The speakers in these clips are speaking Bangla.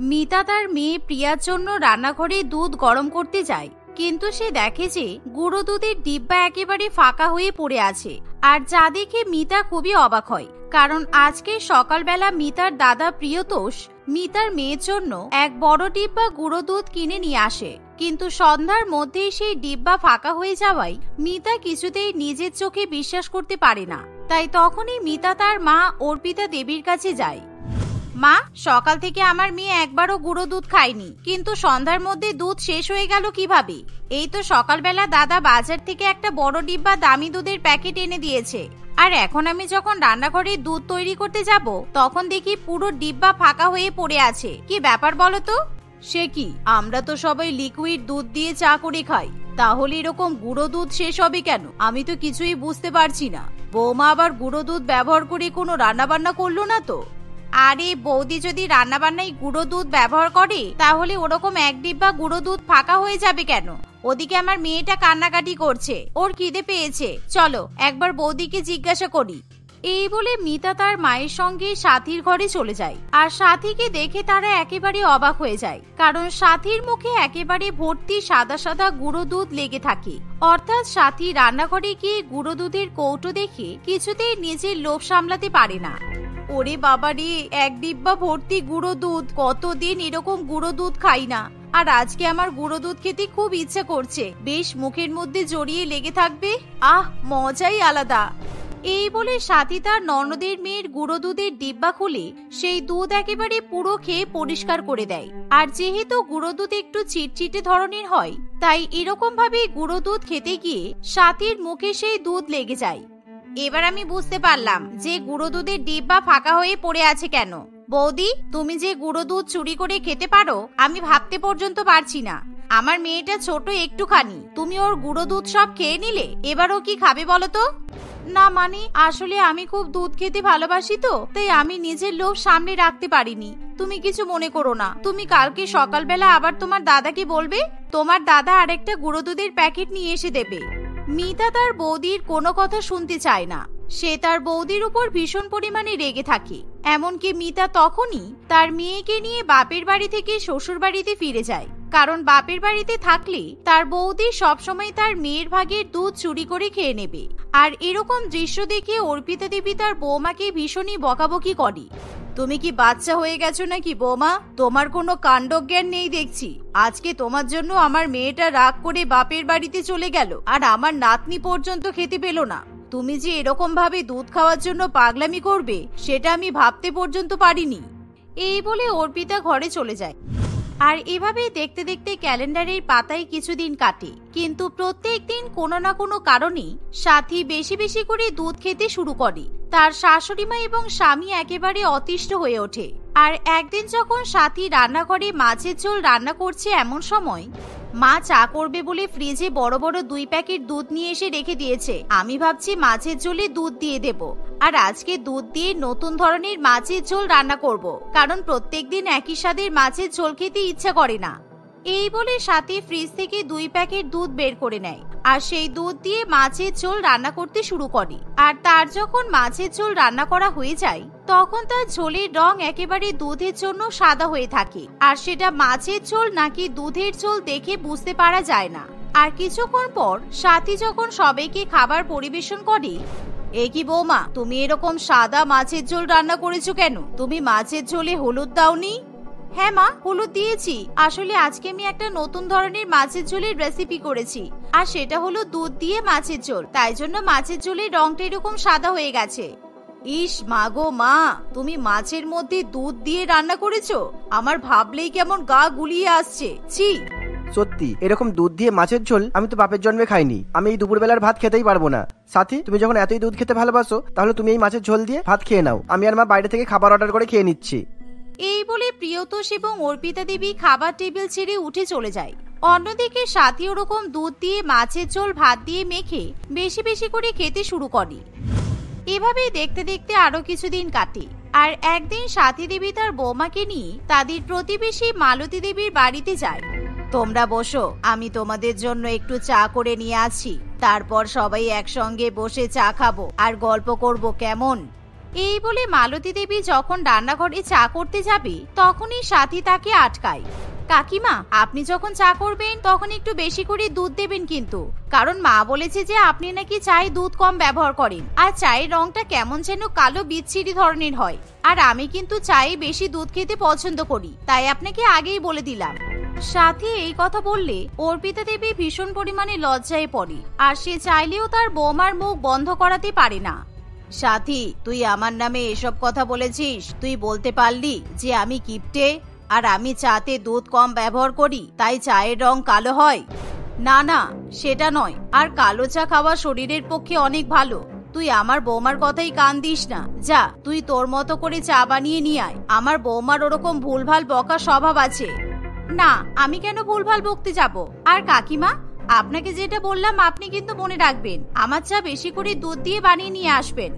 মিতা তার মেয়ে প্রিয়ার জন্য রান্নাঘরে দুধ গরম করতে যায়, কিন্তু সে দেখে যে গুঁড়ো দুধের ডিব্বা একেবারে ফাঁকা হয়ে পড়ে আছে। আর যা দেখে মিতা খুবই অবাক হয়, কারণ আজকে সকালবেলা মিতার দাদা প্রিয়তোষ মিতার মেয়ের জন্য এক বড় ডিব্বা গুঁড়ো দুধ কিনে নিয়ে আসে, কিন্তু সন্ধ্যার মধ্যেই সেই ডিব্বা ফাঁকা হয়ে যাওয়ায় মিতা কিছুতেই নিজের চোখে বিশ্বাস করতে পারে না। তাই তখনই মিতা তার মা অর্পিতা দেবীর কাছে যায়। মা, সকাল থেকে আমার মেয়ে একবারও গুঁড়ো দুধ খায়নি, কিন্তু সন্ধ্যার মধ্যে দুধ শেষ হয়ে গেল কিভাবে? এই তো সকালবেলা দাদা বাজার থেকে একটা বড় ডিব্বা দামি দুধের প্যাকেট এনে দিয়েছে, আর এখন আমি যখন রান্নাঘরে দুধ তৈরি করতে যাব তখন দেখি পুরো ডিব্বা ফাঁকা হয়ে পড়ে আছে। কি ব্যাপার বলো তো? সে কি, আমরা তো সবাই লিকুইড দুধ দিয়ে চা করে খাই, তাহলে এরকম গুঁড়ো দুধ শেষ হবে কেন? আমি তো কিছুই বুঝতে পারছি না। বৌমা আবার গুঁড়ো দুধ ব্যবহার করে কোনো রান্না বান্না করলো না তো? আরে বৌদি যদি রান্না বান্নায় গুঁড়ো দুধ ব্যবহার করে তাহলে ওরকম এক ডিব্বা গুঁড়ো দুধ ফাঁকা হয়ে যাবে কেন? ওদিকে আমার মেয়েটা কান্নাকাটি করছে, ওর খিদে পেয়েছে, চলো একবার বৌদিকে জিজ্ঞাসা করি। এই বলে মিতা তার মায়ের সঙ্গে সাথীর ঘরে চলে যায়, আর সাথীকে দেখে তারা একেবারে অবাক হয়ে যায়, কারণ সাথীর মুখে একেবারে ভর্তি সাদা সাদা গুঁড়ো দুধ লেগে থাকে। অর্থাৎ সাথী রান্নাঘরে গিয়ে গুঁড়ো দুধের কৌটো দেখে কিছুতেই নিজের লোভ সামলাতে পারে না। ওরে বাবারে, এক ডিব্বা ভর্তি গুঁড়ো দুধ, কতদিন এরকম গুঁড়ো দুধ খাই না, আর আজকে আমার গুঁড়ো দুধ খেতে খুব ইচ্ছা করছে, বেশ মুখের মধ্যে জড়িয়ে লেগে থাকবে, আহ মজাই আলাদা। এই বলে সাথী তার ননদের মেয়ের গুঁড়ো দুধের ডিব্বা খুলে সেই দুধ একেবারে পুরো খেয়ে পরিষ্কার করে দেয়। আর যেহেতু গুঁড়ো দুধ একটু চিটচিটে ধরনের হয়, তাই এরকম ভাবে গুঁড়ো দুধ খেতে গিয়ে সাথীর মুখে সেই দুধ লেগে যায়। এবার আমি বুঝতে পারলাম যে গুঁড়ো দুধের ডিব্বা ফাঁকা হয়ে পড়ে আছে কেন। বৌদি, তুমি যে গুঁড়ো দুধ চুরি করে খেতে পারো আমি ভাবতে পর্যন্ত পারছি না। আমার মেয়েটা ছোট একটুখানি, তুমি ওর গুঁড়ো দুধ সব খেয়ে নিলে, এবারও কি খাবে বলো তো? না মানে আসলে আমি খুব দুধ খেতে ভালোবাসি তো, তাই আমি নিজের লোভ সামনে রাখতে পারিনি। তুমি কিছু মনে করো না, তুমি কালকে সকালবেলা আবার তোমার দাদাকে বলবে, তোমার দাদা আরেকটা গুঁড়ো দুধের প্যাকেট নিয়ে এসে দেবে। মিতা তার বৌদির কোনো কথা শুনতে চায় না, সে তার বৌদির উপর ভীষণ পরিমাণে রেগে থাকে। এমনকি মিতা তখনই তার মেয়েকে নিয়ে বাপের বাড়ি থেকে শ্বশুর বাড়িতে ফিরে যায়, কারণ বাপের বাড়িতে থাকলে তার বৌদি সবসময় তার মেয়ের ভাগের দুধ চুরি করে খেয়ে নেবে। আর এরকম দৃশ্য দেখে অর্পিতা দেবী তার বৌমাকে ভীষণই বকাবকি করে। তুমি কি বাচ্চা হয়ে গেছো নাকি বৌমা? তোমার কোনো কাণ্ডজ্ঞান নেই দেখছি। আজকে তোমার জন্য আমার মেয়েটা রাগ করে বাপের বাড়িতে চলে গেল, আর আমার নাতনি পর্যন্ত খেতে পেল না। তুমি যে এরকম ভাবে দুধ খাওয়ার জন্য পাগলামি করবে সেটা আমি ভাবতে পর্যন্ত পারিনি। এই বলে অর্পিতা ঘরে চলে যায়। আর এভাবেই দেখতে দেখতে ক্যালেন্ডারের পাতায় কিছুদিন কাটে, কিন্তু প্রত্যেক দিন কোনো না কোনো কারণে সাথী বেশি বেশি করে দুধ খেতে শুরু করে। তার শাশুড়িমা এবং স্বামী একেবারে অতিষ্ঠ হয়ে ওঠে। আর একদিন যখন সাথী রান্নাঘরে মাছের ঝোল রান্না করছে, এমন সময় মা চা করবে বলে ফ্রিজে বড় বড় 2 প্যাকেট দুধ নিয়ে এসে রেখে দিয়েছে। আমি ভাবছি মাছের ঝোলে দুধ দিয়ে দেব, আর আজকে দুধ দিয়ে নতুন ধরনের মাছের ঝোল রান্না করব, কারণ প্রত্যেকদিন একই স্বাদের মাছের ঝোল খেতে ইচ্ছা করে না। এই বলে সাথী ফ্রিজ থেকে 2 প্যাকেট দুধ বের করে নেয়, আর সেই দুধ দিয়ে মাছের ঝোল রান্না করতে শুরু করে। আর তার যখন মাছের ঝোল রান্না করা হয়ে যায় তখন তার ঝোলের রং একেবারে দুধের জন্য সাদা হয়ে থাকে, আর সেটা মাছের ঝোল নাকি দুধের ঝোল দেখে বুঝতে পারা যায় না। আর কিছুক্ষণ পর সাথী যখন সবাইকে খাবার পরিবেশন করে, এ কি বৌমা, তুমি এরকম সাদা মাছের ঝোল রান্না করেছো কেন? তুমি মাছের ঝোলে হলুদ দাওনি? হ্যাঁ মা, হলুদ দিয়েছি। আসলে আজকে আমি একটা নতুন ধরনের মাছের ঝোলের রেসিপি করেছি, আর সেটা হলো দুধ দিয়ে মাছের ঝোল, তাই জন্য মাছের ঝোলের রংটা এরকম সাদা হয়ে গেছে। ইস মা গো মা, তুমি মাছের মধ্যে দুধ দিয়ে রান্না করেছো? আমার ভাবলেই কেমন গা গুলিয়ে আসছে, ছি। সত্যি এরকম দুধ দিয়ে মাছের ঝোল আমি তো বাপের জন্মে খাইনি। আমি এই দুপুরবেলার ভাত খেতেই পারবো না। সাথী, তুমি যখন এতই দুধ খেতে ভালোবাসো তাহলে তুমি এই মাছের ঝোল দিয়ে ভাত খেয়ে নাও। আমি আর মা বাইরে থেকে খাবার অর্ডার করে খেয়ে নিচ্ছি। এই বলে প্রিয়তোষ এবং অর্পিতা দেবী খাবার টেবিল ছেড়ে উঠে চলে যায়। অন্যদিকে সাথী ওরকম দুধ দিয়ে মাছের ঝোল ভাত দিয়ে মেখে বেশি বেশি করে খেতে শুরু করে। এভাবেই দেখতে দেখতে আরো কিছুদিন কাটে। আর একদিন সাথী দেবী তার বৌমাকে নিয়ে তাদের প্রতিবেশী মালতী দেবীর বাড়িতে যায়। তোমরা বসো, আমি তোমাদের জন্য একটু চা করে নিয়ে আসি, তারপর সবাই একসঙ্গে বসে চা খাবো আর গল্প করব, কেমন? এই বলে মালতী দেবী যখন রান্নাঘরে চা করতে যাবে তখনই সাথী তাকে আটকায়। কাকিমা, আপনি যখন চা করবেন তখন একটু বেশি করে দুধ দেবেন কিন্তু, কারণ মা বলেছে যে আপনি নাকি চায়ে দুধ কম ব্যবহার করেন আর চায়ের রংটা কেমন যেন কালো বিচ্ছিরি ধরনের হয়। আর আমি কিন্তু চায়ে বেশি দুধ খেতে পছন্দ করি, তাই আপনাকে আগেই বলে দিলাম। সাথী এই কথা বললে অর্পিতা দেবী ভীষণ পরিমাণে লজ্জায় পড়ে আর সে চাইলেও তার বৌমার মুখ বন্ধ করাতে পারে না। সাথী, তুই আমার নামে এসব কথা বলেছিস? তুই বলতে পারলি যে আমি কিপটে আর আমি চাতে দুধ কম ব্যবহার করি তাই চায়ের রং কালো হয়? না না, সেটা নয়। আর কালো চা খাওয়া শরীরের পক্ষে অনেক ভালো। তুই আমার বৌমার কথাই কান দিস না। যা, তুই তোর মতো করে চা বানিয়ে নিয়ে আয়। আমার বৌমার ওরকম ভুলভাল বকা স্বভাব আছে। না, আমি কেন ভুলভাল বকতে যাব? আর কাকিমা, আপনাকে যেটা বললাম আপনি কিন্তু মনে রাখবেন, আমার চা বেশি করে দুধ দিয়ে বানিয়ে নিয়ে আসবেন।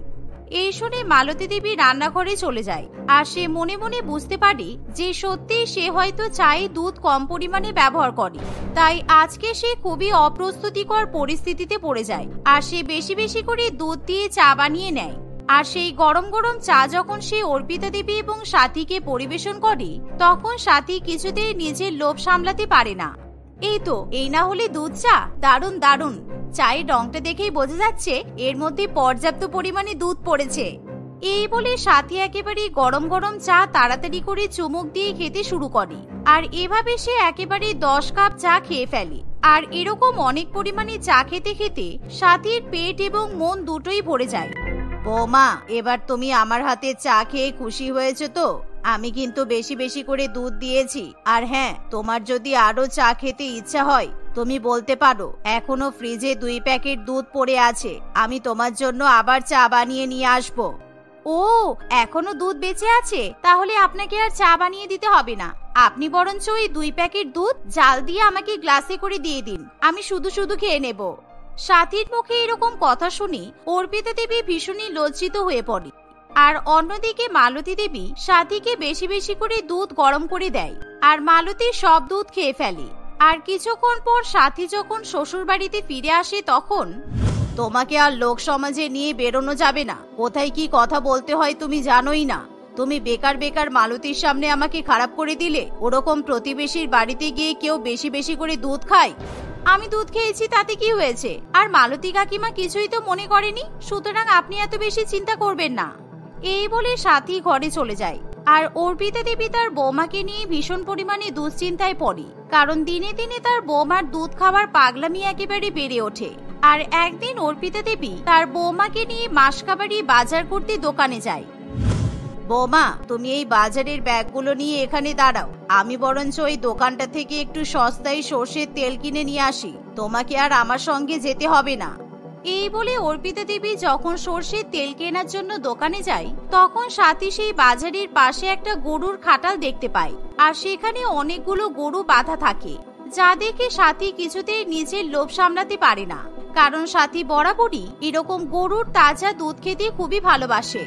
এই শুনে মালতী দেবী রান্নাঘরে চলে যায় আর সে মনে মনে বুঝতে পারে যে সত্যি সে হয়তো চায়ে দুধ কম পরিমাণে ব্যবহার করে, তাই আজকে সে খুবই অপ্রস্তুতিকর পরিস্থিতিতে পড়ে যায় আর সে বেশি বেশি করে দুধ দিয়ে চা বানিয়ে নেয়। আর সেই গরম গরম চা যখন সে অর্পিতা দেবী এবং সাথীকে পরিবেশন করে তখন সাথী কিছুতেই নিজের লোভ সামলাতে পারে না। এই তো, এই না হলে দুধ চা? দারুণ দারুণ। চায়ের রংটা দেখেই বোঝা যাচ্ছে এর মধ্যে পর্যাপ্ত পরিমাণে দুধ পড়েছে। এই বলে সাথী একেবারে গরম গরম চা তাড়াতাড়ি করে চুমুক দিয়ে খেতে শুরু করে আর এভাবে সে একেবারে 10 কাপ চা খেয়ে ফেলে। আর এরকম অনেক পরিমাণে চা খেতে খেতে সাথীর পেট এবং মন দুটোই ভরে যায়। বৌমা, এবার তুমি আমার হাতে চা খেয়ে খুশি হয়েছো তো? আমি কিন্তু বেশি বেশি করে দুধ দিয়েছি। আর হ্যাঁ, তোমার যদি আরো চা খেতে ইচ্ছা হয় তুমি বলতে পারো, এখনো ফ্রিজে 2 প্যাকেট দুধ পড়ে আছে, আমি তোমার জন্য আবার চা বানিয়ে নিয়ে আসবো। ও, এখনো দুধ বেঁচে আছে? তাহলে আপনাকে আর চা বানিয়ে দিতে হবে না। আপনি বরঞ্চ ওই 2 প্যাকেট দুধ জাল দিয়ে আমাকে গ্লাসে করে দিয়ে দিন, আমি শুধু শুধু খেয়ে নেব। সাথীর মুখে এরকম কথা শুনে অর্পিতা দেবী ভীষণই লজ্জিত হয়ে পড়ে। আর অন্যদিকে মালতী দেবী সাথীকে বেশি বেশি করে দুধ গরম করে দেয় আর মালতী সব দুধ খেয়ে ফেলে। আর কিছুক্ষণ পর সাথী যখন শ্বশুর বাড়িতে ফিরে আসে তখন, তোমাকে আর লোক সমাজে নিয়ে বেরোনো যাবে না। কোথায় কি কথা বলতে হয় তুমি জানোই না। তুমি বেকার বেকার মালতীর সামনে আমাকে খারাপ করে দিলে। ওরকম প্রতিবেশীর বাড়িতে গিয়ে কেউ বেশি বেশি করে দুধ খায়? আমি দুধ খেয়েছি তাতে কি হয়েছে? আর মালতী কাকিমা কিছুই তো মনে করেনি, সুতরাং আপনি এত বেশি চিন্তা করবেন না। এই বলে সাথী ঘরে চলে যায় আর অর্পিতা দেবী তার বৌমাকে নিয়ে ভীষণ পরিমাণে দুশ্চিন্তায় পড়ে, কারণ দিনে দিনে তার বৌমার দুধ খাওয়ার পাগলামি একেবারে বেড়ে ওঠে। আর একদিন অর্পিতা দেবী তার বৌমাকে নিয়ে মাসকাবাড়ি বাজার করতে দোকানে যায়। বৌমা, তুমি এই বাজারের ব্যাগগুলো নিয়ে এখানে দাঁড়াও, আমি বরঞ্চ ওই দোকানটা থেকে একটু সস্তায় সর্ষের তেল কিনে নিয়ে আসি, তোমাকে আর আমার সঙ্গে যেতে হবে না। এই বলে অর্পিতা দেবী যখন সর্ষের তেল কেনার জন্য দোকানে যায় তখন সাথী সেই বাজারের পাশে একটা গরুর খাটাল দেখতে পায় আর সেখানে অনেকগুলো গরু বাঁধা থাকে, যা দেখে সাথী কিছুতেই নিজের লোভ সামলাতে পারে না, কারণ সাথী বরাবরই এরকম গরুর তাজা দুধ খেতে খুবই ভালোবাসে।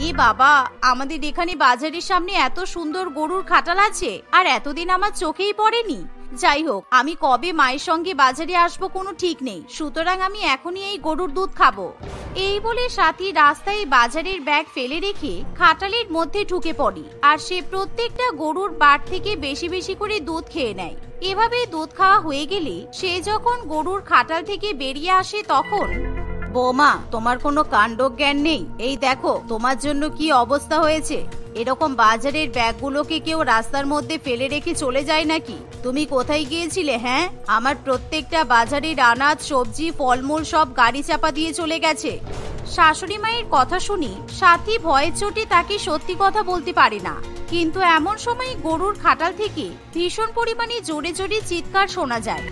এ বাবা, আমাদের এখানে বাজারের সামনে এত সুন্দর গরুর খাটাল আছে আর এতদিন আমার চোখেই পড়েনি। যাই হোক, আমি কবে মায়ের সঙ্গে বাজারে আসবো কোনো ঠিক নেই, সুতরাং আমি এখনই এই গরুর দুধ খাবো। এই বলে সাথী রাস্তায় বাজারের ব্যাগ ফেলে রেখে খাটালের মধ্যে ঢুকে পড়ে আর সে প্রত্যেকটা গরুর বাট থেকে বেশি বেশি করে দুধ খেয়ে নেয়। এভাবে দুধ খাওয়া হয়ে গেলে সে যখন গরুর খাটাল থেকে বেরিয়ে আসে তখন, বৌমা, তোমার কোনো কাণ্ড জ্ঞান নেই? এই দেখো তোমার জন্য কি অবস্থা হয়েছে। এরকম বাজারের ব্যাগগুলোকে কেউ রাস্তার মধ্যে ফেলে রেখে চলে যায় নাকি? তুমি কোথায় গিয়েছিলে? হ্যাঁ, আমার প্রত্যেকটা বাজারের আনাজ, সবজি, ফলমূল সব গাড়ি চাপা দিয়ে চলে গেছে। শাশুড়ি মায়ের কথা শুনি সাথী ভয়ের চোটে তাকে সত্যি কথা বলতে পারে না, কিন্তু এমন সময় গরুর খাটাল থেকে ভীষণ পরিমাণে জোরে জোরে চিৎকার শোনা যায়।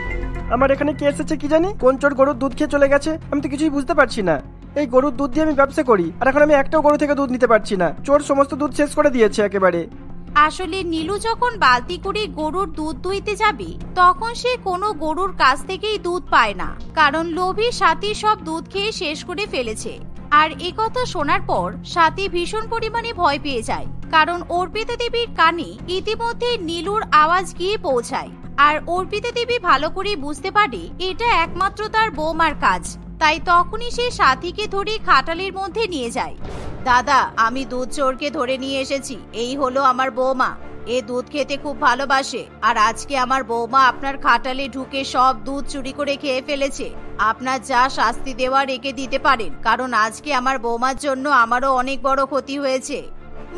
আমার এখানে কে এসেছে কি জানি, কোন চোর গরুর দুধ খেয়ে চলে গেছে, আমি তো কিছুই বুঝতে পারছি না। এই গরুর দুধ দিয়ে আমি ব্যবসা করি আর এখন আমি একটাও গরু থেকে দুধ নিতে পারছি না। চোর সমস্ত দুধ শেষ করে দিয়েছে একেবারে। আসলে নীলু যখন বালতি করে গরুর দুধ দুইতে যাবে তখন সে কোনো গরুর কাছ থেকেই দুধ পায় না, কারণ লোভী সাথী সব দুধ খেয়ে শেষ করে ফেলেছে। আর একথা শোনার পর সাথী ভীষণ পরিমাণে ভয় পেয়ে যায়, কারণ অর্পিতা দেবীর কানে ইতিমধ্যে নীলুর আওয়াজ গিয়ে পৌঁছায়। আর অর্পিতা দেবী ভালো করে বুঝতে পারে এটা একমাত্র তার বৌমার কাজ, তাই তখনই সে সাথীকে ধরে খাটালের মধ্যে নিয়ে যায়। দাদা, আমি দুধ চোরকে ধরে নিয়ে এসেছি। এই হলো আমার বৌমা। এ দুধ খেতে খুব ভালোবাসে, আর আজকে আমার বৌমা আপনার খাটালে ঢুকে সব দুধ চুরি করে খেয়ে ফেলেছে। আপনার যা শাস্তি দেওয়ার একে দিতে পারেন, কারণ আজকে আমার বৌমার জন্য আমারও অনেক বড় ক্ষতি হয়েছে।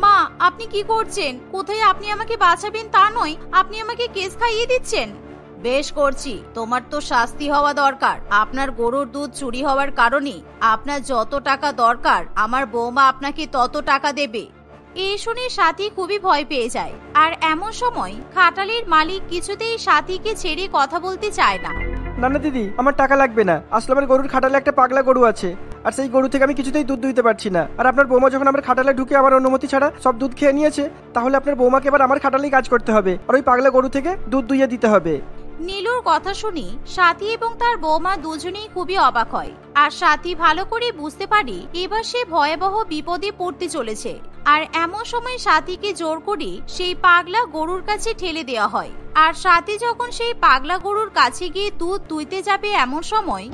মা, আপনি কি করছেন? কোথায় আপনি আমাকে বাঁচাবেন তা নয়, আপনি আমাকে কেস খাইয়ে দিচ্ছেন। বেশ করছি, তোমার তো শাস্তি হওয়া দরকার। আপনার গরুর দুধ চুরি হওয়ার কারণে আপনার যত টাকা দরকার আমার বৌমা আপনাকে তত টাকা দেবে। এই শুনে সাথী খুবই ভয় পেয়ে যায়। আর এমন সময় খাটালের মালিক কিছুতেই সাথীকে ছেড়ে কথা বলতে চায় না। না না দিদি, আমার টাকা লাগবে না। আসলে আমার গরুর খাটালে একটা পাগলা গরু আছে, আর সেই গরু থেকে আমি কিছুতেই দুধ দুইতে পারছি না। আর আপনার বৌমা যখন আমার খাটালে ঢুকে আমার অনুমতি ছাড়া সব দুধ খেয়ে নিয়েছে, তাহলে আপনার বৌমাকে এবার আমার খাটালেই কাজ করতে হবে, আর ওই পাগলা গরু থেকে দুধ দুইয়ে দিতে হবে। নীলুর কথা শুনি সাথী এবং তার বৌমা দুজনেই খুবই অবাক হয়। আর সাথী ভালো করে বুঝতে পারি এবার সে ভয়াবহ বিপদে পড়তে চলেছে। আর এমন সময় সাথীকে জোর করে সেই পাগলা গরুর কাছে ঠেলে দেওয়া হয়। আর সাথী যখন সেই পাগলা গরুর কাছে গিয়ে দুধ দুইতে যাবে, এমন সময়,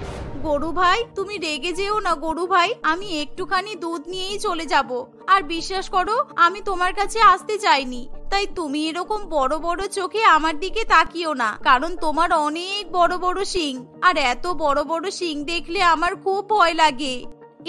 গরু ভাই, তুমি রেগে যেও না গরু ভাই, আমি একটুখানি দুধ নিয়েই চলে যাব। আর বিশ্বাস করো, আমি তোমার কাছে আসতে চাইনি। তাই তুমি এরকম বড় বড় চোখে আমার দিকে তাকিও না, কারণ তোমার অনেক বড় বড় শিং, আর এত বড় বড় শিং দেখলে আমার খুব ভয় লাগে।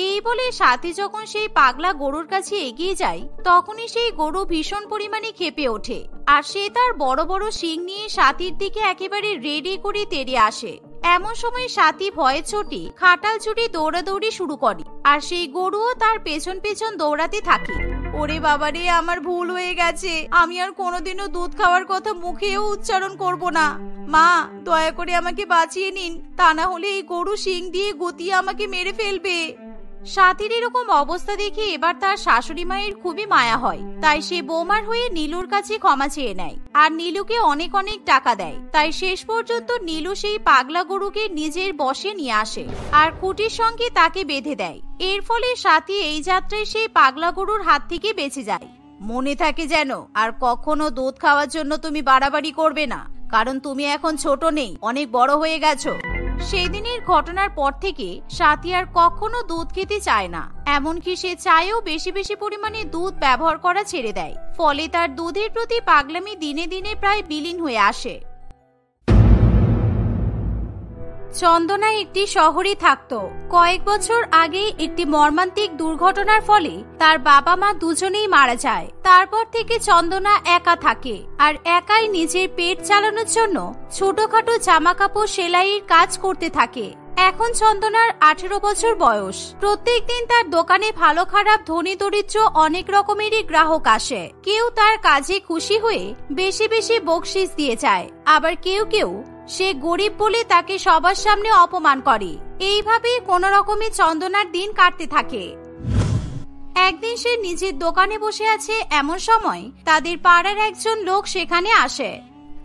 এই বলে সাথী যখন সেই পাগলা গরুর কাছে এগিয়ে যায়, তখনই সেই গরু ভীষণ পরিমাণে ক্ষেপে ওঠে। আর সে তার বড় বড় শিং নিয়ে সাথীর দিকে একেবারে রেডি করে তেড়ে আসে। এমন সময় সাথী ভয়ে চোটে খাটাল ছুটে দৌড়াদৌড়ি শুরু করে, আর সেই গরুও তার পেছন পেছন দৌড়াতে থাকে। ওরে বাবারে, আমার ভুল হয়ে গেছে। আমি আর কোনোদিনও দুধ খাওয়ার কথা মুখেও উচ্চারণ করব না। মা, দয়া করে আমাকে বাঁচিয়ে নিন, তা না হলে এই গরু শিং দিয়ে গুতিয়ে আমাকে মেরে ফেলবে। সাথীর এরকম অবস্থা দেখে এবার তার শাশুড়ি মায়ের খুবই মায়া হয়। তাই সে বৌমার হয়ে নীলুর কাছে ক্ষমা চেয়ে নেয়, আর নীলুকে অনেক অনেক টাকা দেয়। তাই শেষ পর্যন্ত নীলু সেই পাগলা গরুকে নিজের বশে নিয়ে আসে, আর খুঁটির সঙ্গে তাকে বেঁধে দেয়। এর ফলে সাথী এই যাত্রায় সেই পাগলা গরুর হাত থেকে বেঁচে যায়। মনে থাকে যেন আর কখনো দুধ খাওয়ার জন্য তুমি বাড়াবাড়ি করবে না, কারণ তুমি এখন ছোট নেই, অনেক বড় হয়ে গেছো। সেই দিনের ঘটনার পর থেকে সাথী আর কখনো দুধ খেতে চায় না, এমনকি সে চায়ও বেশি বেশি পরিমাণে দুধ ব্যবহার করা ছেড়ে দেয়। ফলে তার দুধের প্রতি পাগলামি দিনে দিনে প্রায় বিলীন হয়ে আসে। চন্দনা একটি শহরে থাকতো। কয়েক বছর আগে একটি মর্মান্তিক দুর্ঘটনার ফলে তার বাবা মা দুজনেই মারা যায়। তারপর থেকে চন্দনা একা থাকে, আর একাই নিজের পেট চালানোর জন্য ছোটখাটো জামা কাপড় সেলাইয়ের কাজ করতে থাকে। এখন চন্দনার 18 বছর বয়স। প্রত্যেকদিন তার দোকানে ভালো খারাপ ধনী দরিদ্র অনেক রকমেরই গ্রাহক আসে। কেউ তার কাজে খুশি হয়ে বেশি বেশি বকশিস দিয়ে যায়, আবার কেউ কেউ সে গরিব বলে তাকে সবার সামনে অপমান করে। এইভাবে কোন রকমে চন্দনার দিন কাটতে থাকে। একদিন সে নিজের দোকানে বসে আছে, এমন সময় তাদের পাড়ার একজন লোক সেখানে আসে।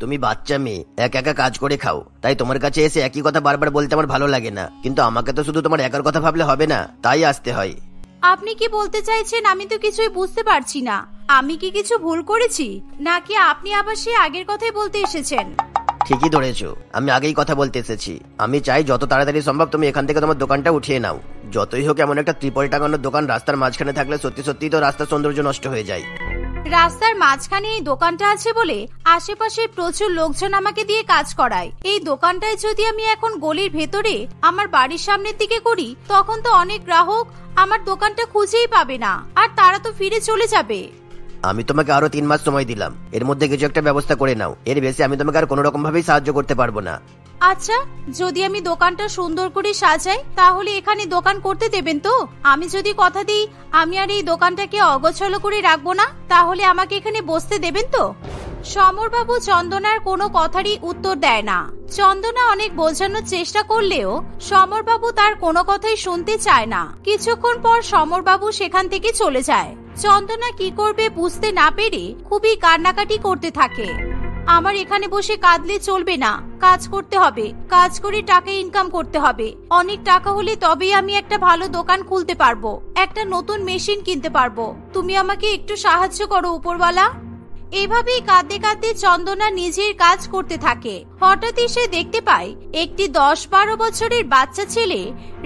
তুমি বাচ্চা মেয়ে, একা একা কাজ করে খাও, তাই তোমার কাছে এসে একই কথা বারবার বলতে আমার ভালো লাগে না। কিন্তু আমাকে তো শুধু তোমার একার কথা ভাবলে হবে না, তাই আসতে হয়। আপনি কি বলতে চাইছেন আমি তো কিছুই বুঝতে পারছি না। আমি কি কিছু ভুল করেছি, নাকি আপনি আবার সে আগের কথাই বলতে এসেছেন? ঠিকই ধরেছো, আমি আগেই কথা বলতে এসেছি। আমি চাই যত তাড়াতাড়ি সম্ভব তুমি এখান থেকে তোমার দোকানটা উঠিয়ে নাও। যতই হোক এমন একটা ত্রিপল টাঙানোর দোকান রাস্তার মাঝখানে থাকলে সত্যি সত্যি তো রাস্তার সৌন্দর্য নষ্ট হয়ে যায়। রাস্তার মাঝখানে এই দোকানটা আছে বলে আশেপাশে প্রচুর লোকজন আমাকে দিয়ে কাজ করায়। এই দোকানটায় যদি আমি এখন গলির ভেতরে আমার বাড়ির সামনের দিকে করি, তখন তো অনেক গ্রাহক আমার দোকানটা খুঁজেই পাবে না, আর তারা তো ফিরে চলে যাবে। আমি তোমাকে আরো 3 মাস সময় দিলাম, এর মধ্যে কিছু একটা ব্যবস্থা করে নাও। এর বেশি আমি তোমাকে আর কোনো রকম ভাবেই সাহায্য করতে পারবো না। আচ্ছা, যদি আমি দোকানটা সুন্দর করে সাজাই তাহলে এখানে দোকান করতে দেবেন তো? আমি যদি কথা দিই আমি আর এই দোকানটাকে অগোছালো করে রাখবো না, তাহলে আমাকে এখানে বসতে দেবেন তো? সমরবাবু চন্দনার কোনো কথারই উত্তর দেয় না। চন্দনা অনেক বোঝানোর চেষ্টা করলেও সমরবাবু তার কোনো কথাই শুনতে চায় না। কিছুক্ষণ পর সমরবাবু সেখান থেকে চলে যায়। চন্দনা কি করবে বুঝতে না পেরে খুবই কান্নাকাটি করতে থাকে। আমার এখানে বসে কাঁদলে চলবে না, কাজ করতে হবে, কাজ করে টাকা ইনকাম করতে হবে। অনেক টাকা হলে তবেই আমি একটা ভালো দোকান খুলতে পারবো, একটা নতুন মেশিন কিনতে পারবো। তুমি আমাকে একটু সাহায্য করো উপরওয়ালা। এভাবেই কাঁদতে কাঁদতে চন্দনা নিজের কাজ করতে থাকে। হঠাৎই সে দেখতে পায় একটি 10-12 বছরের বাচ্চা ছেলে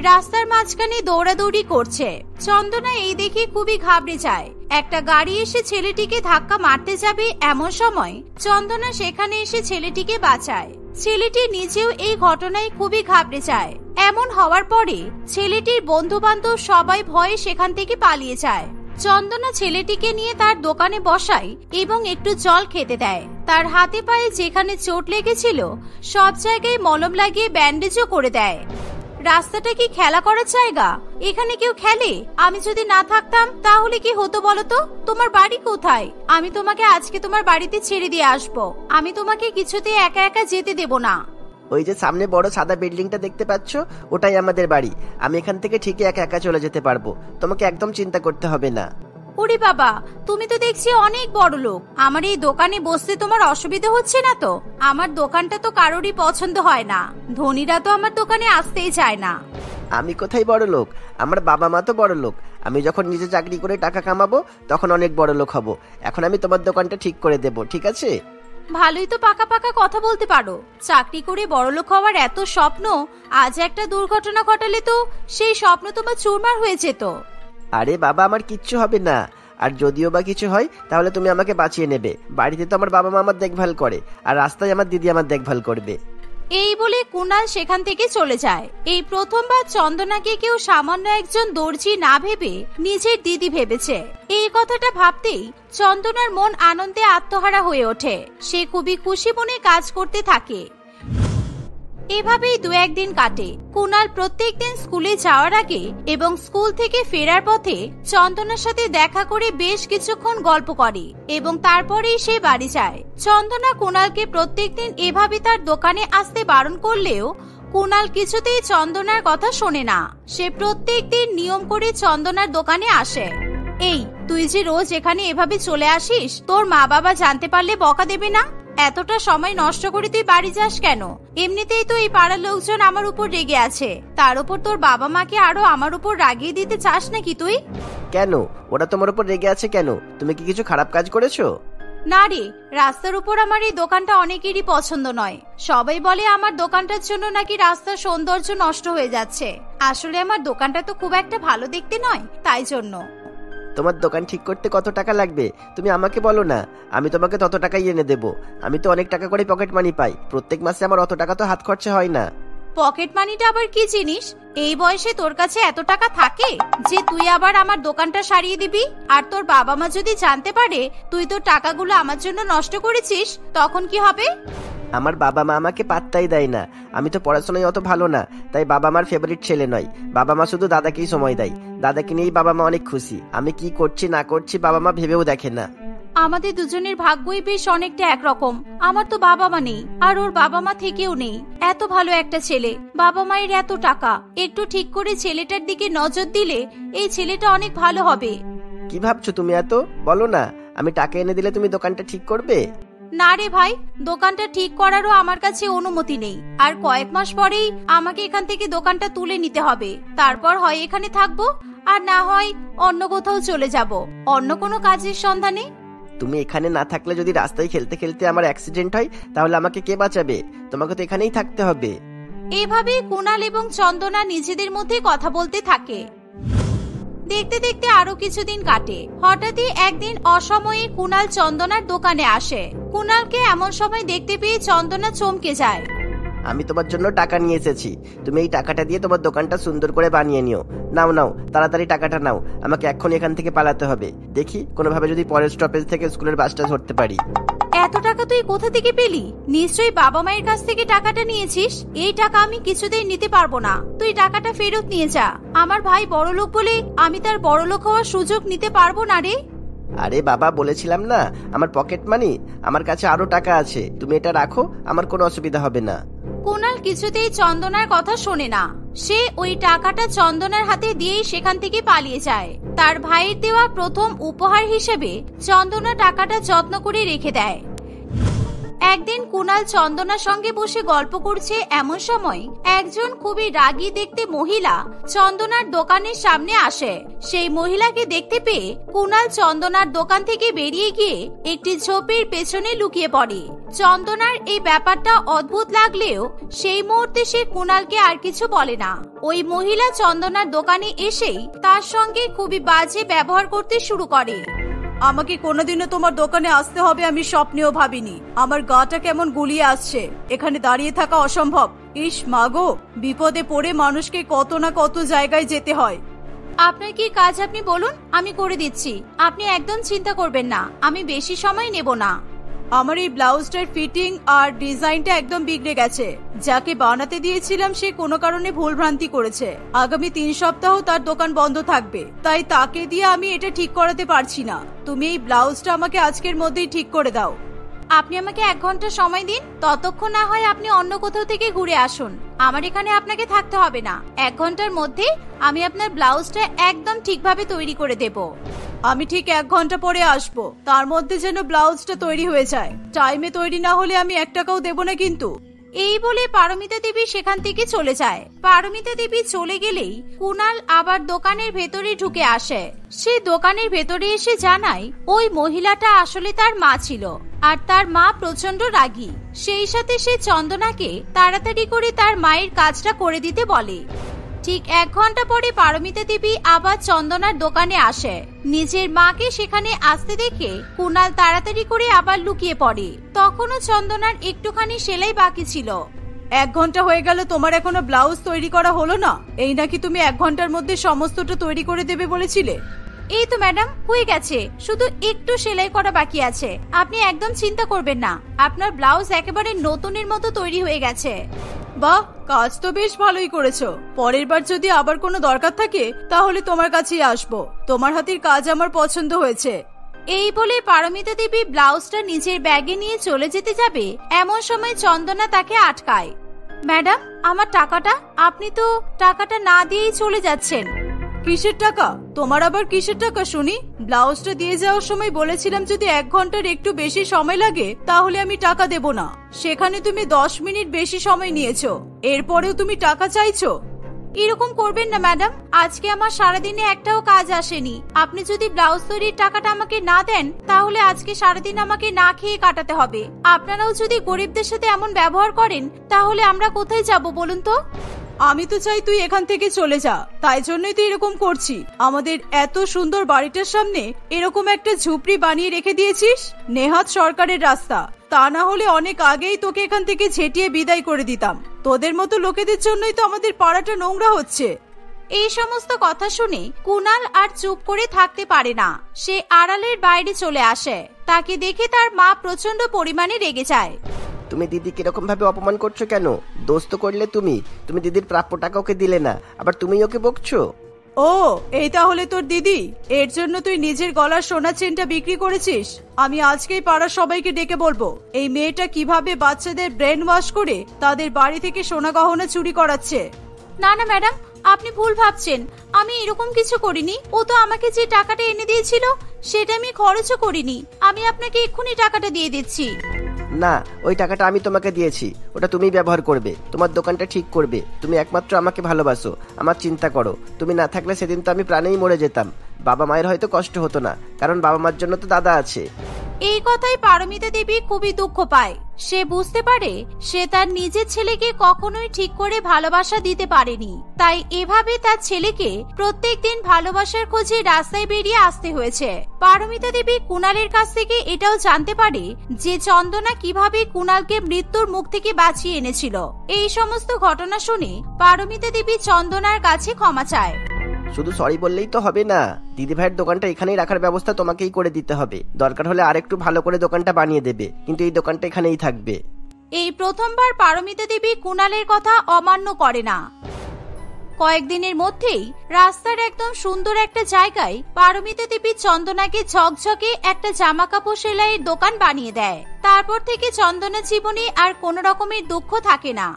রাস্তার মাঝখানে দৌড়াদৌড়ি করছে। চন্দনা এই দেখে খুবই ঘাবড়ে যায়। একটা গাড়ি এসে ছেলেটিকে ধাক্কা মারতে যাবে এমন সময় চন্দনা সেখানে এসে ছেলেটিকে বাঁচায়। ছেলেটি নিজেও এই ঘটনায় খুবই ঘাবড়ে যায়। এমন হওয়ার পরে ছেলেটির বন্ধু বান্ধব সবাই ভয়ে সেখান থেকে পালিয়ে যায়। চন্দনা ছেলেটিকে নিয়ে তার দোকানে বসায় এবং একটু জল খেতে দেয়। তার হাতে পায়ে যেখানে চোট লেগেছিল সব জায়গায় মলম লাগিয়ে ব্যান্ডেজও করে দেয়। রাস্তাটা কি খেলা করার জায়গা? এখানে কেউ খেলে? আমি যদি না থাকতাম তাহলে কি হতো বলতো? তোমার বাড়ি কোথায়? আমি তোমাকে আজকে তোমার বাড়িতে ছেড়ে দিয়ে আসবো। আমি তোমাকে কিছুতে একা একা যেতে দেব না। ওই যে সামনে বড় সাদা বিল্ডিংটা দেখতে পাচ্ছ, ওটাই আমাদের বাড়ি। আমি এখান থেকে ঠিকই একা একা চলে যেতে পারবো, তোমাকে একদম চিন্তা করতে হবে না। ওরে বাবা, তুমি তো দেখছি অনেক বড় লোক। আমার এই দোকানে বসতে তোমার অসুবিধা হচ্ছে না তো? আমার দোকানটা তো কারোরই পছন্দ হয় না। ধনীরা তো আমার দোকানে আসতেই চায় না। আমি কোথায় বড় লোক? আমার বাবা মা তো বড় লোক। আমি যখন নিজে চাকরি করে টাকা কামাবো তখন অনেক বড় লোক হব। এখন আমি তোমার দোকানটা ঠিক করে দেব, ঠিক আছে? ভালোই তো পাকা পাকা কথা বলতে পারো। চাকরি করে বড়লোক হওয়ার এত স্বপ্ন, আজ একটা দুর্ঘটনা ঘটালে তো সেই স্বপ্ন তোমার চুরমার হয়ে যেত। আরে বাবা, আমার কিচ্ছু হবে না। আর যদিও বা কিছু হয় তাহলে তুমি আমাকে বাঁচিয়ে নেবে। বাড়িতে তো আমার বাবা মা আমার দেখভাল করে, আর রাস্তায় আমার দিদি আমার দেখভাল করবে। এই বলে কুনাল সেখান থেকে চলে যায়। এই প্রথমবার চন্দনাকে কেউ সামান্য একজন দর্জি না ভেবে নিজের দিদি ভেবেছে। এই কথাটা ভাবতেই চন্দনার মন আনন্দে আত্মহারা হয়ে ওঠে। সে খুবই খুশি মনে কাজ করতে থাকে। এভাবেই 2-1 দিন কাটে। কুনাল প্রত্যেকদিন স্কুলে যাওয়ার আগে এবং স্কুল থেকে ফেরার পথে চন্দনার সাথে দেখা করে বেশ কিছুক্ষণ গল্প করে এবং তারপরেই সে বাড়ি যায়। চন্দনা কুনালকে প্রত্যেকদিন এভাবে তার দোকানে আসতে বারণ করলেও কুনাল কিছুতেই চন্দনার কথা শোনে না। সে প্রত্যেকদিন নিয়ম করে চন্দনার দোকানে আসে। এই, তুই যে রোজ এখানে এভাবে চলে আসিস, তোর মা বাবা জানতে পারলে বকা দেবে না? এতটা সময় নষ্ট করে তুই বাড়ি যাস কেন? এমনিতেই তো এই পাড়ার লোকজন আমার উপর রেগে আছে, তার উপর তোর বাবা মাকে আরো আমার উপর রাগিয়ে দিতে চাস নাকি তুই? কেন? ওরা তোমার উপর রেগে আছে কেন? তুমি কি কিছু খারাপ কাজ করেছো? না রে, রাস্তার উপর আমার এই দোকানটা অনেকেরই পছন্দ নয়। সবাই বলে আমার দোকানটার জন্য নাকি রাস্তার সৌন্দর্য নষ্ট হয়ে যাচ্ছে। আসলে আমার দোকানটা তো খুব একটা ভালো দেখতে নয়, তাই জন্য। তোমার দোকান ঠিক করতে কত টাকা লাগবে তুমি আমাকে বলো না, আমি তোমাকে তত টাকাই এনে দেবো। আমি তো অনেক টাকা করে পকেট মানি পাই, প্রত্যেক মাসে আমার অত টাকা তো হাত খরচা হয় না। পকেট মানিটা আবার কি জিনিস? এই বয়সে তোর কাছে এত টাকা থাকে যে তুই আবার আমার দোকানটা সারিয়ে দিবি? আর তোর বাবা মা যদি জানতে পারে তুই তোর টাকাগুলো আমার জন্য নষ্ট করেছিস, তখন কি হবে? আমার বাবা মা আমাকে পাত্তাই দেয় না। আমি তো পড়াশোনায় অত ভালো না, তাই বাবা মার ফেভারিট ছেলে নয়। বাবা মা শুধু দাদাকেই সময় দেয়। দাদাকে নিয়েই বাবা মা অনেক খুশি। আমি কি করছি না করছি বাবা মা ভেবেও দেখে না। আমাদের দুজনের ভাগ্যই বেশ অনেকটা একরকম। আমার তো বাবা মা নেই, আর ওর বাবা মা থেকেও নেই। এত ভালো একটা ছেলে, বাবা মায়ের এত টাকা। একটু ঠিক করে ছেলেটার দিকে নজর দিলে এই ছেলেটা অনেক ভালো হবে। কি ভাবছো তুমি এত? বলো না, আমি টাকা এনে দিলে তুমি দোকানটা ঠিক করবে? না রে ভাই, দোকানটা ঠিক করারও আমার কাছে অনুমতি নেই। আর কয়েক মাস পরেই আমাকে এখান থেকে দোকানটা তুলে নিতে হবে। তারপর হয় এখানে থাকবো, আর না হয় অন্য কোথাও চলে যাব, অন্য কোনো কাজের সন্ধানে। তুমি এখানে না থাকলে যদি রাস্তায় খেলতে খেলতে আমার অ্যাক্সিডেন্ট হয় তাহলে আমাকে কে বাঁচাবে? তোমাকে তো এখানেই থাকতে হবে। এভাবে কুনাল এবং চন্দনা নিজেদের মধ্যে কথা বলতে থাকে। দেখতে দেখতে আরো কিছুদিন কাটে। হঠাৎই একদিন অসময়ে কুনাল চন্দনার দোকানে আসে। কুনালকে এমন সময় দেখতে পেয়ে চন্দনা চমকে যায়। আমি তোমার জন্য টাকা নিয়ে এসেছি, তুমি এই টাকাটা দিয়ে তোমার দোকানটা সুন্দর করে বানিয়ে নিও। নাও নাও, তাড়াতাড়ি টাকাটা নাও। আমাকে এক্ষুনি এখান থেকে পালাতে হবে। দেখি কোনোভাবে যদি পরের স্টপেজ থেকে স্কুলের বাসটা ধরতে পারি। এত টাকা তুই কোথা থেকে পেলি? নিশ্চয়ই বাবা মায়ের কাছ থেকে টাকাটা নিয়েছিস। এই টাকা আমি কিছুতেই নিতে পারবো না। তুই টাকাটা ফেরত নিয়ে যা। আমার ভাই বড়লোক বলে আমি তার বড়লোক হওয়ার সুযোগ নিতে পারবো না রে। আরে বাবা, বলেছিলাম না আমার পকেট মানি, আমার কাছে আরো টাকা আছে। তুমি এটা রাখো, আমার কোনো অসুবিধা হবে না। কুনাল কিছুতেই চন্দনার কথা শোনে না। সে ওই টাকাটা চন্দনার হাতে দিয়েই সেখান থেকে পালিয়ে যায়। তার ভাইয়ের দেওয়া প্রথম উপহার হিসেবে চন্দনা টাকাটা যত্ন করে রেখে দেয়। একদিন কুনাল চন্দনার সঙ্গে বসে গল্প করছে, এমন সময় একজন খুবই রাগী দেখতে মহিলা চন্দনার দোকানের সামনে আসে। সেই মহিলাকে দেখতে পেয়ে কুনাল চন্দনার দোকান থেকে বেরিয়ে গিয়ে একটি ঝোপের পেছনে লুকিয়ে পড়ে। চন্দনার এই ব্যাপারটা অদ্ভুত লাগলেও সেই মুহূর্তে সে কুনালকে আর কিছু বলে না। ওই মহিলা চন্দনার দোকানে এসেই তার সঙ্গে খুবই বাজে ব্যবহার করতে শুরু করে। আমাকে কোনোদিনও তোমার দোকানে আসতে হবে আমি স্বপ্নেও ভাবিনি। আমার গাটা কেমন গুলিয়ে আসছে, এখানে দাঁড়িয়ে থাকা অসম্ভব। ইস মাগো, বিপদে পড়ে মানুষকে কত না কত জায়গায় যেতে হয়। আপনার কি কাজ আপনি বলুন, আমি করে দিচ্ছি। আপনি একদম চিন্তা করবেন না, আমি বেশি সময় নেব না। আমার এই ব্লাউজটার ফিটিং আর ডিজাইনটা একদম বিগড়ে গেছে। যাকে বানাতে দিয়েছিলাম সে কোনো কারণে ভুলভ্রান্তি করেছে। আগামী 3 সপ্তাহ তার দোকান বন্ধ থাকবে, তাই তাকে দিয়ে আমি এটা ঠিক করাতে পারছি না। তুমি এই ব্লাউজটা আমাকে আজকের মধ্যেই ঠিক করে দাও। আপনি আমাকে 1 ঘন্টা সময় দিন, ততক্ষণ না হয় আপনি অন্য কোথাও থেকে ঘুরে আসুন। আমার এখানে আপনাকে থাকতে হবে না। 1 ঘন্টার মধ্যে আমি আপনার ব্লাউজটা একদম ঠিকভাবে তৈরি করে দেব। আমি ঠিক 1 ঘন্টা পরে আসবো, তার মধ্যে যেন ব্লাউজটা তৈরি হয়ে যায়। টাইমে তৈরি না হলে আমি 1 টাকাও দেব না কিন্তু। এই বলে পারমিতা দেবী সেখান থেকে চলে যায়। পারমিতা দেবী চলে গেলেই কুনাল আবার দোকানের ভেতরে ঢুকে আসে। সে দোকানের ভেতরে এসে জানায় ওই মহিলাটা আসলে তার মা ছিল, আর তার মা প্রচন্ড রাগী। সেই সাথে সে চন্দনাকে তাড়াতাড়ি করে তার মায়ের কাজটা করে দিতে বলে। ঠিক 1 ঘন্টা পরে পারমিতা দেবী আবার চন্দনার দোকানে আসে। নিজের মাকে সেখানে আসতে দেখে কুনাল তাড়াতাড়ি করে আবার লুকিয়ে পড়ে। তখনও চন্দনার একটুখানি সেলাই বাকি ছিল। 1 ঘন্টা হয়ে গেল, তোমার এখনো ব্লাউজ তৈরি করা হলো না? এই নাকি তুমি 1 ঘন্টার মধ্যে সমস্তটা তৈরি করে দেবে বলেছিলে? এই তো ম্যাডাম, হয়ে গেছে, শুধু একটু সেলাই করা বাকি আছে। আপনি একদম চিন্তা করবেন না, আপনার ব্লাউজ একেবারে নতুনের মতো তৈরি হয়ে গেছে। বাহ, কাজ তো বেশ ভালোই করেছো। পরের বার যদি আবার কোনো দরকার থাকে তাহলে তোমার কাছেই আসবো। তোমার হাতের কাজ আমার পছন্দ হয়েছে। এই বলে পারমিতা দেবী ব্লাউজটা নিজের ব্যাগে নিয়ে চলে যেতে যাবে, এমন সময় চন্দনা তাকে আটকায়। ম্যাডাম, আমার টাকাটা? আপনি তো টাকাটা না দিয়েই চলে যাচ্ছেন। কিসের টাকা? তোমার আবার কিসের টাকা শুনি? ব্লাউজটা দিয়ে যাওয়ার সময় বলেছিলাম যদি 1 ঘন্টার একটু বেশি সময় লাগে তাহলে আমি টাকা দেব না। সেখানে তুমি 10 মিনিট বেশি সময় নিয়েছো, এরপরেও তুমি টাকা চাইছো। এরকম করবেন না ম্যাডাম, আজকে আমার সারাদিনে একটাও কাজ আসেনি। আপনি যদি ব্লাউজ তৈরির টাকাটা আমাকে না দেন তাহলে আজকে সারাদিন আমাকে না খেয়ে কাটাতে হবে। আপনারাও যদি গরিবদের সাথে এমন ব্যবহার করেন তাহলে আমরা কোথায় যাব বলুন তো? আমি তো চাই তুই এখান থেকে চলে যা, তাই জন্যই তো এরকম করছি। আমাদের এত সুন্দর বাড়িটার সামনে এরকম একটা ঝুপড়ি বানিয়ে রেখে দিয়েছিস, নেহাত সরকারের রাস্তা। তা না হলে অনেক আগেই তোকে এখান থেকে ঝেঁটিয়ে বিদায় করে দিতাম। তোদের মতো লোকেদের জন্যই তো আমাদের পাড়াটা নোংরা হচ্ছে। এই সমস্ত কথা শুনে কুনাল আর চুপ করে থাকতে পারে না। সে আড়ালের বাইরে চলে আসে। তাকে দেখে তার মা প্রচন্ড পরিমাণে রেগে যায়। তুমি দিদি কিরকম ভাবে অপমান করছো কেন? দোষ তো করলে তুমি দিদির প্রাপ্য টাকা ওকে দিলে না, আবার তুমি ওকে বকছো। ও, এই তাহলে তোর দিদি? এর জন্য তুই নিজের গলার সোনা চেনটা বিক্রি করেছিস? আমি আজকেই পাড়ার সবাইকে ডেকে বলবো এই মেয়েটা কিভাবে বাচ্চাদের ব্রেন ওয়াশ করে তাদের বাড়ি থেকে সোনা গহনা চুরি করাচ্ছে। না না ম্যাডাম, আপনি ভুল ভাবছেন। আমি এরকম কিছু করিনি। ও তো আমাকে যে টাকাটা এনে দিয়েছিল সেটা আমি খরচও করিনি। আমি আপনাকে এক্ষুনি টাকাটা দিয়ে দিচ্ছি। না, ওই টাকাটা আমি তোমাকে দিয়েছি, ওটা তুমি ব্যবহার করবে, তোমার দোকানটা ঠিক করবে। তুমি একমাত্র আমাকে ভালোবাসো, আমার চিন্তা করো। তুমি না থাকলে সেদিন তো আমি প্রাণেই মরে যেতাম। বাবা মায়ের হয়তো কষ্ট হতো না, কারণ বাবা মার জন্য তো দাদা আছে। এই কথায় পারমিতা দেবী খুবই দুঃখ পায়। সে বুঝতে পারে সে তার নিজের ছেলেকে কখনোই ঠিক করে ভালোবাসা দিতে পারেনি, তাই এভাবে তার ছেলেকে প্রত্যেকদিন ভালোবাসার খোঁজে রাস্তায় বেরিয়ে আসতে হয়েছে। পারমিতা দেবী কুনালের কাছ থেকে এটাও জানতে পারে যে চন্দনা কিভাবে কুনালকে মৃত্যুর মুখ থেকে বাঁচিয়ে এনেছিল। এই সমস্ত ঘটনা শুনে পারমিতা দেবী চন্দনার কাছে ক্ষমা চায়। শুধু সরি বললেই তো হবে না, দিদি ভাইয়ের দোকানটা এখানেই রাখার ব্যবস্থা তোমাকেই করে দিতে হবে। দরকার হলে আরেকটু ভালো করে দোকানটা বানিয়ে দেবে, কিন্তু এই দোকানটা এখানেই থাকবে। এই প্রথমবার পারমিতা দেবী কুনালের কথা অমান্য করে না। কয়েকদিনের মধ্যেই রাস্তার একদম সুন্দর একটা জায়গায় পারমিতা দেবী চন্দনাকে ঝকঝকে একটা জামা কাপড় সেলাইয়ের দোকান বানিয়ে দেয়। তারপর থেকে চন্দনার জীবনে আর কোনো রকমের দুঃখ থাকে না।